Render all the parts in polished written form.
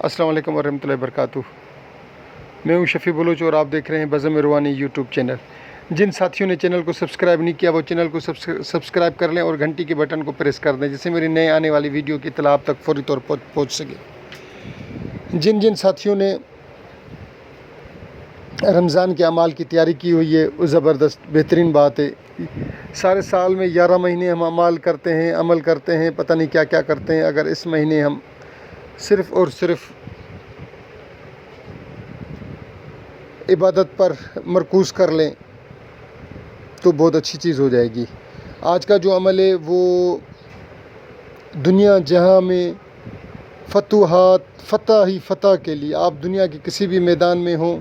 السلام علیکم ورحمۃ اللہ وبرکاتہ۔ میں ہوں شفیع بلوچ اور آپ دیکھ رہے ہیں بزم روانی یوٹیوب چینل۔ جن ساتھیوں نے چینل کو سبسکرائب نہیں کیا وہ چینل کو سبسکرائب کر لیں اور گھنٹی کے بٹن کو پریس کر دیں جس سے میری نئے آنے والی ویڈیو کی اطلاع آپ تک فوری طور پر پہنچ سکے۔ جن ساتھیوں نے رمضان کے اعمال کی تیاری کی ہوئی ہے وہ زبردست بہترین بات ہے۔ سارے سال میں 11 مہینے ہم عمل کرتے ہیں، پتہ نہیں کیا کیا کرتے ہیں۔ اگر اس مہینے ہم صرف اور صرف عبادت پر مرکوز کر لیں تو بہت اچھی چیز ہو جائے گی۔ آج کا جو عمل ہے وہ دنیا جہاں میں فتح ہی فتح کے لیے، آپ دنیا کے کسی بھی میدان میں ہوں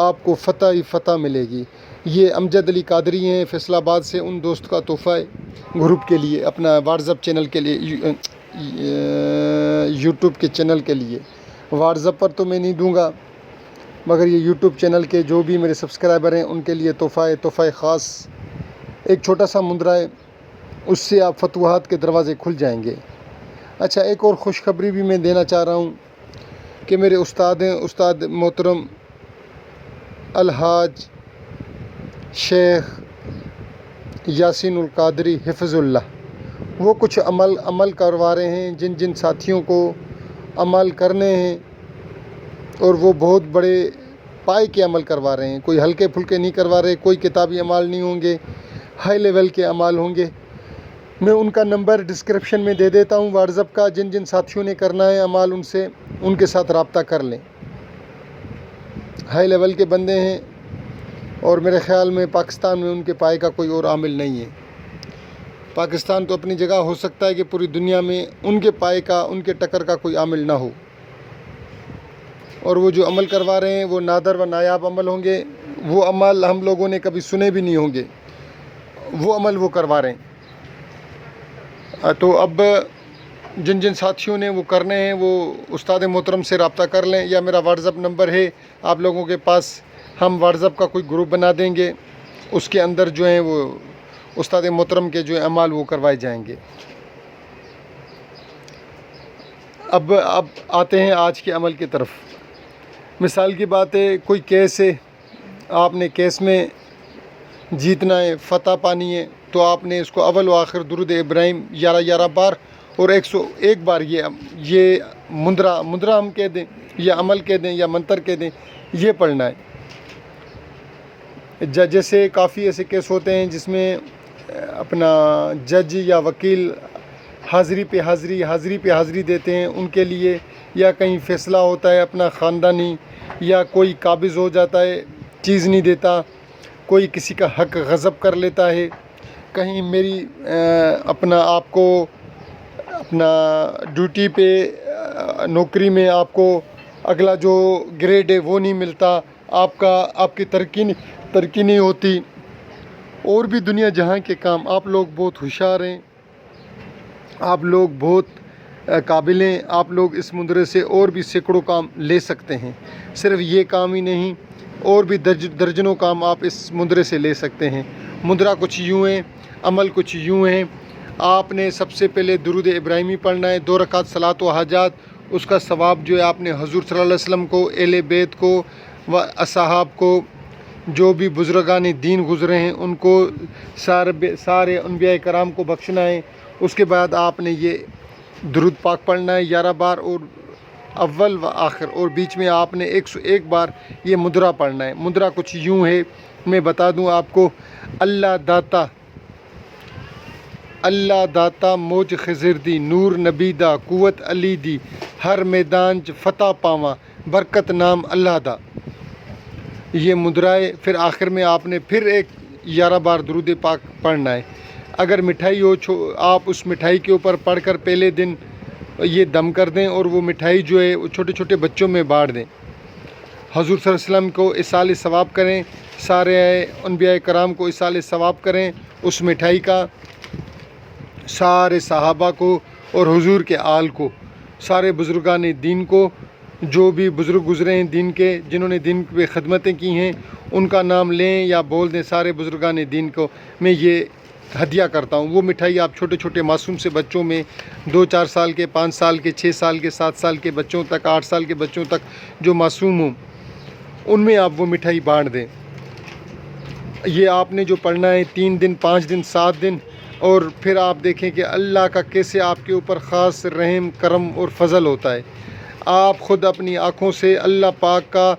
آپ کو فتح ہی فتح ملے گی۔ یہ امجد علی قادری ہیں فیصل آباد سے، ان دوست کا تحفہ ہے گروپ کے لیے، اپنا واٹس ایپ چینل کے لیے، یوٹیوب کے چینل کے لیے۔ واٹس ایپ پر تو میں نہیں دوں گا مگر یہ یوٹیوب چینل کے جو بھی میرے سبسکرائبر ہیں ان کے لیے تحفہ خاص، ایک چھوٹا سا مندرہ ہے، اس سے آپ فتوحات کے دروازے کھل جائیں گے۔ اچھا، ایک اور خوشخبری بھی میں دینا چاہ رہا ہوں کہ میرے استاد ہیں، استاد محترم الحاج شیخ یاسین القادری حفظ اللہ، وہ کچھ عمل کروا رہے ہیں جن ساتھیوں کو عمل کرنے ہیں، اور وہ بہت بڑے پائے کے عمل کروا رہے ہیں، کوئی ہلکے پھلکے نہیں کروا رہے، کوئی کتابی عمل نہیں ہوں گے، ہائی لیول کے عمل ہوں گے۔ میں ان کا نمبر ڈسکرپشن میں دے دیتا ہوں واٹس ایپ کا، جن ساتھیوں نے کرنا ہے عمل ان کے ساتھ رابطہ کر لیں۔ ہائی لیول کے بندے ہیں اور میرے خیال میں پاکستان میں ان کے پائے کا کوئی اور عامل نہیں ہے۔ پاکستان تو اپنی جگہ ہو سکتا ہے کہ پوری دنیا میں ان کے پائے کا، ان کے ٹکر کا کوئی عامل نہ ہو، اور وہ جو عمل کروا رہے ہیں وہ نادر و نایاب عمل ہوں گے، وہ عمل ہم لوگوں نے کبھی سنے بھی نہیں ہوں گے، وہ عمل وہ کروا رہے ہیں۔ تو اب جن ساتھیوں نے وہ کرنے ہیں وہ استاد محترم سے رابطہ کر لیں، یا میرا واٹس ایپ نمبر ہے آپ لوگوں کے پاس، ہم واٹس ایپ کا کوئی گروپ بنا دیں گے، اس کے اندر جو ہیں وہ استاد محترم کے جو عمل وہ کروائے جائیں گے۔ اب آتے ہیں آج کے عمل کی طرف۔ مثال کی بات ہے، کوئی کیس ہے، آپ نے کیس میں جیتنا ہے، فتح پانی ہے، تو آپ نے اس کو اول و آخر درود ابراہیم 11 بار اور 101 بار یہ مندرہ ہم کہہ دیں یا عمل کہہ دیں یا منتر کہہ دیں، یہ پڑھنا ہے۔ جیسے کافی ایسے کیس ہوتے ہیں جس میں اپنا جج یا وکیل حاضری پہ حاضری دیتے ہیں ان کے لیے، یا کہیں فیصلہ ہوتا ہے اپنا خاندانی، یا کوئی قابض ہو جاتا ہے چیز نہیں دیتا، کوئی کسی کا حق غصب کر لیتا ہے، کہیں میری آپ کو اپنا ڈیوٹی پہ نوکری میں آپ کو اگلا جو گریڈ ہے وہ نہیں ملتا، آپ کی ترقی نہیں ہوتی، اور بھی دنیا جہاں کے کام۔ آپ لوگ بہت ہوشیار ہیں، آپ لوگ بہت قابل ہیں، آپ لوگ اس مندرے سے اور بھی سینکڑوں کام لے سکتے ہیں۔ صرف یہ کام ہی نہیں، اور بھی درجنوں کام آپ اس مندرے سے لے سکتے ہیں۔ مندرہ کچھ یوں ہیں، عمل کچھ یوں ہیں۔ آپ نے سب سے پہلے درود ابراہیمی پڑھنا ہے، 2 رکعت صلاۃ و حاجات، اس کا ثواب جو ہے آپ نے حضور صلی اللہ علیہ وسلم کو، اہل بیت کو و اصحاب کو، جو بھی بزرگان دین گزرے ہیں ان کو، سارے انبیاء کرام کو بخشنا ہے۔ اس کے بعد آپ نے یہ درود پاک پڑھنا ہے 11 بار، اور اول و آخر، اور بیچ میں آپ نے 101 بار یہ مندرہ پڑھنا ہے۔ مندرہ کچھ یوں ہے، میں بتا دوں آپ کو: اللہ داتا موج خضر دی، نور نبی دا، قوت علی دی، ہر میدان چ فتح پاواں، برکت نام اللہ دا۔ یہ مندرہ ہے۔ پھر آخر میں آپ نے پھر 11 بار درود پاک پڑھنا ہے۔ اگر مٹھائی ہو آپ اس مٹھائی کے اوپر پڑھ کر پہلے دن یہ دم کر دیں، اور وہ مٹھائی جو ہے وہ چھوٹے چھوٹے بچوں میں بانٹ دیں۔ حضور صلی اللہ علیہ وسلم کو ایصال ثواب کریں، سارے انبیاء کرام کو ایصال ثواب کریں اس مٹھائی کا، سارے صحابہ کو اور حضور کے آل کو، سارے بزرگان دین کو، جو بھی بزرگ گزرے ہیں دین کے، جنہوں نے دین پہ خدمتیں کی ہیں، ان کا نام لیں یا بول دیں، سارے بزرگان دین کو میں یہ ہدیہ کرتا ہوں۔ وہ مٹھائی آپ چھوٹے چھوٹے معصوم سے بچوں میں 2-4 سال کے، 5 سال کے، 6 سال کے، 7 سال کے بچوں تک، 8 سال کے بچوں تک جو معصوم ہوں ان میں آپ وہ مٹھائی بانٹ دیں۔ یہ آپ نے جو پڑھنا ہے 3 دن، 5 دن، 7 دن، اور پھر آپ دیکھیں کہ اللہ کا کیسے آپ کے اوپر خاص رحم، کرم اور فضل ہوتا ہے۔ آپ خود اپنی آنکھوں سے اللہ پاک کا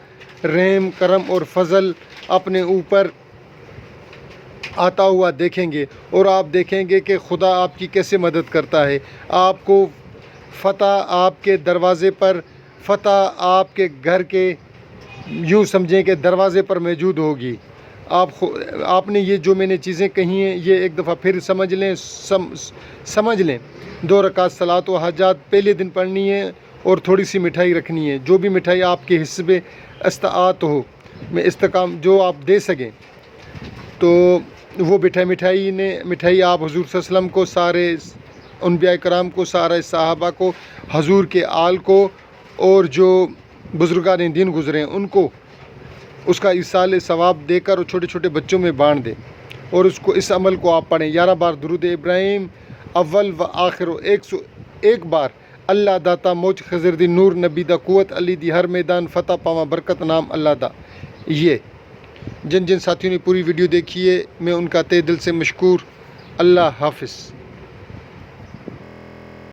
رحم، کرم اور فضل اپنے اوپر آتا ہوا دیکھیں گے، اور آپ دیکھیں گے کہ خدا آپ کی کیسے مدد کرتا ہے۔ آپ کو فتح آپ کے دروازے پر، فتح آپ کے گھر کے یوں سمجھیں کہ دروازے پر موجود ہوگی۔ آپ نے یہ جو میں نے چیزیں کہی ہیں یہ ایک دفعہ پھر سمجھ لیں۔ 2 رکعت صلاۃ و حاجات پہلے دن پڑھنی ہے، اور تھوڑی سی مٹھائی رکھنی ہے، جو بھی مٹھائی آپ کے حسب استطاعت ہو، میں استقام جو آپ دے سکیں، تو وہ مٹھائی آپ حضور صلی اللہ علیہ وسلم کو، سارے انبیاء کرام کو، سارے صحابہ کو، حضور کے آل کو، اور جو بزرگان دین گزرے ہیں ان کو اس کا ایصال ثواب دے کر اور چھوٹے چھوٹے بچوں میں بانٹ دیں، اور اس عمل کو آپ پڑھیں۔ 11 بار درود ابراہیم اول و آخر، 101 بار اللہ داتا موج خضر دی نور نبی دا قوت علی دی ہر میدان فتح پاواں برکت نام اللہ دا۔ یہ جن ساتھیوں نے پوری ویڈیو دیکھی ہے میں ان کا تہ دل سے مشکور۔ اللہ حافظ۔